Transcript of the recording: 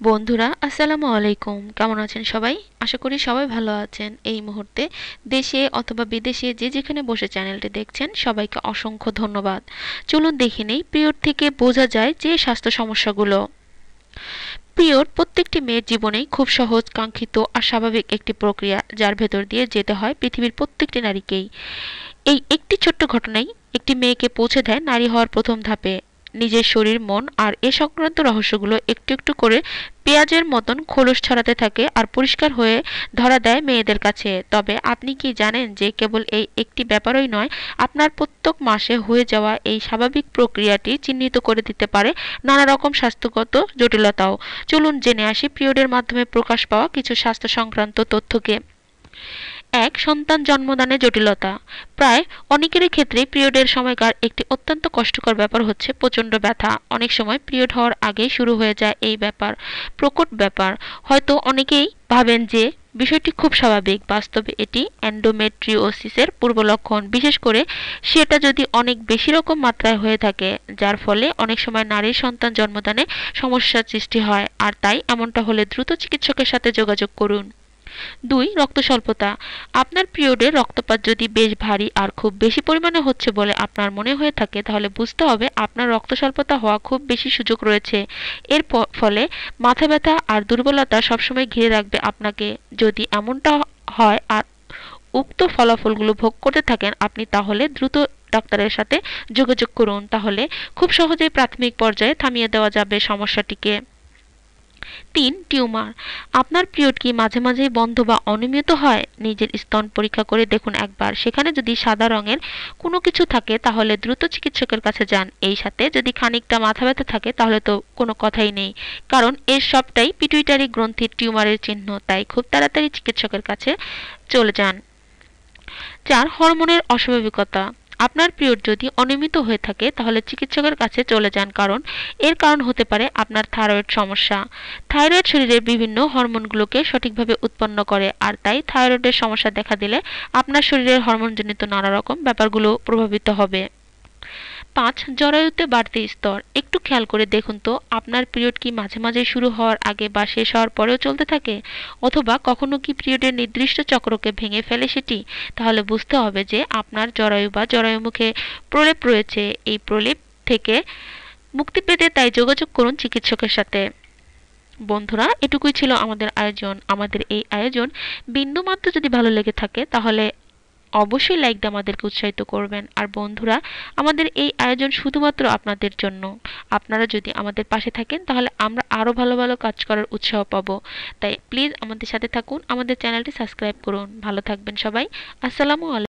বন্ধুরা আসসালামু আলাইকুম, কেমন আছেন সবাই? আশা করি সবাই ভালো আছেন। এই মুহূর্তে দেশে অথবা বিদেশে যে যেখানে বসে চ্যানেলটি দেখছেন সবাইকে অসংখ্য ধন্যবাদ। চলুন দেখে নেই পিরিয়ড থেকে বোঝা যায় যে স্বাস্থ্য সমস্যাগুলো। পিরিয়ড প্রত্যেকটি মেয়ের জীবনেই খুব সহজ, কাঙ্ক্ষিত আর স্বাভাবিক একটি প্রক্রিয়া, যার ভেতর দিয়ে যেতে হয় পৃথিবীর প্রত্যেকটি নারীকেই। এই একটি ছোট্ট ঘটনাই একটি মেয়েকে পৌঁছে দেয় নারী হওয়ার প্রথম ধাপে। নিজের শরীর, মন আর এ সংক্রান্ত রহস্যগুলো একটু একটু করে পেঁয়াজের মতন খোলস ছড়াতে থাকে আর পরিষ্কার হয়ে ধরা দেয় মেয়েদের কাছে। তবে আপনি কি জানেন যে কেবল এই একটি ব্যাপারই নয়, আপনার প্রত্যেক মাসে হয়ে যাওয়া এই স্বাভাবিক প্রক্রিয়াটি চিহ্নিত করে দিতে পারে নানা রকম স্বাস্থ্যগত জটিলতাও। চলুন জেনে আসি পিরিয়ডের মাধ্যমে প্রকাশ পাওয়া কিছু স্বাস্থ্য সংক্রান্ত তথ্যকে। এক, সন্তান জন্মদানে জটিলতা। প্রায় অনেকেরই ক্ষেত্রে পিরিয়ডের সময়কার একটি অত্যন্ত কষ্টকর ব্যাপার হচ্ছে প্রচণ্ড ব্যথা। অনেক সময় পিরিয়ড হওয়ার আগেই শুরু হয়ে যায় এই ব্যাপার, প্রকট ব্যাপার। হয়তো অনেকেই ভাবেন যে বিষয়টি খুব স্বাভাবিক, বাস্তবে এটি এন্ডোমেট্রিওসিসের পূর্ব লক্ষণ, বিশেষ করে সেটা যদি অনেক বেশি রকম মাত্রায় হয়ে থাকে, যার ফলে অনেক সময় নারীর সন্তান জন্মদানে সমস্যার সৃষ্টি হয়। আর তাই এমনটা হলে দ্রুত চিকিৎসকের সাথে যোগাযোগ করুন। দুই, রক্ত স্বল্পতা। আপনার পিরিয়ডে রক্তপাত যদি বেশ ভারী আর খুব বেশি পরিমাণে হচ্ছে বলে আপনার মনে হয়ে থাকে, তাহলে বুঝতে হবে আপনার রক্ত স্বল্পতা হওয়া খুব বেশি সুযোগ রয়েছে। এর ফলে মাথা ব্যথা আর দুর্বলতা সবসময় ঘিরে রাখবে আপনাকে। যদি এমনটা হয় আর উক্ত ফলাফলগুলো ভোগ করতে থাকেন আপনি, তাহলে দ্রুত ডাক্তারের সাথে যোগাযোগ করুন। তাহলে খুব সহজেই প্রাথমিক পর্যায়ে থামিয়ে দেওয়া যাবে সমস্যাটিকে। তিন, টিউমার। আপনার পিরিয়ড কি মাঝে মাঝেই বন্ধ বা অনিয়মিত হয়? নিজের স্তন পরীক্ষা করে দেখুন একবার। সেখানে যদি সাদা রঙের কোনো কিছু থাকে তাহলে দ্রুত চিকিৎসকের কাছে যান। এই সাথে যদি খানিকটা মাথা ব্যথা থাকে তাহলে তো কোনো কথাই নেই, কারণ এর সবটাই পিটুইটারি গ্রন্থির টিউমারের চিহ্ন। তাই খুব তাড়াতাড়ি চিকিৎসকের কাছে চলে যান। চার, হরমোনের অস্বাভাবিকতা। আপনার পিরিয়ড যদি অনিয়মিত হয়ে থাকে তাহলে চিকিৎসকের কাছে চলে যান, কারণ এর কারণ হতে পারে আপনার থাইরয়েড সমস্যা। থাইরয়েড শরীরের বিভিন্ন হরমোনগুলোকে সঠিকভাবে উৎপন্ন করে, আর তাই থাইরয়েডের সমস্যা দেখা দিলে আপনার শরীরের হরমোনজনিত নানা রকম ব্যাপারগুলো প্রভাবিত হবে। পাঁচ, জরায়ুতে বাড়তি স্তর। একটু খেয়াল করে দেখুন তো, আপনার পিরিয়ড কি মাঝে মাঝে শুরু হওয়ার আগে বা শেষ হওয়ার পরেও চলতে থাকে, অথবা কখনো কি পিরিয়ডের নির্দিষ্ট চক্রকে ভেঙে ফেলে সেটি? তাহলে বুঝতে হবে যে আপনার জরায়ু বা জরায়ুমুখে প্রলেপ রয়েছে। এই প্রলেপ থেকে মুক্তি পেতে তাই যোগাযোগ করুন চিকিৎসকের সাথে। বন্ধুরা, এটুকুই ছিল আমাদের আয়োজন। আমাদের এই আয়োজন বিন্দুমাত্র যদি ভালো লেগে থাকে তাহলে অবশ্যই লাইক দিয়ে আমাদেরকে উৎসাহিত করবেন। আর বন্ধুরা, আমাদের এই আয়োজন শুধুমাত্র আপনাদের জন্য। আপনারা যদি আমাদের পাশে থাকেন তাহলে আমরা আরো ভালো ভালো কাজ করার উৎসাহ পাবো। তাই প্লিজ আমাদের সাথে থাকুন, আমাদের চ্যানেলটি সাবস্ক্রাইব করুন। ভালো থাকবেন সবাই। আসসালামু আলাইকুম।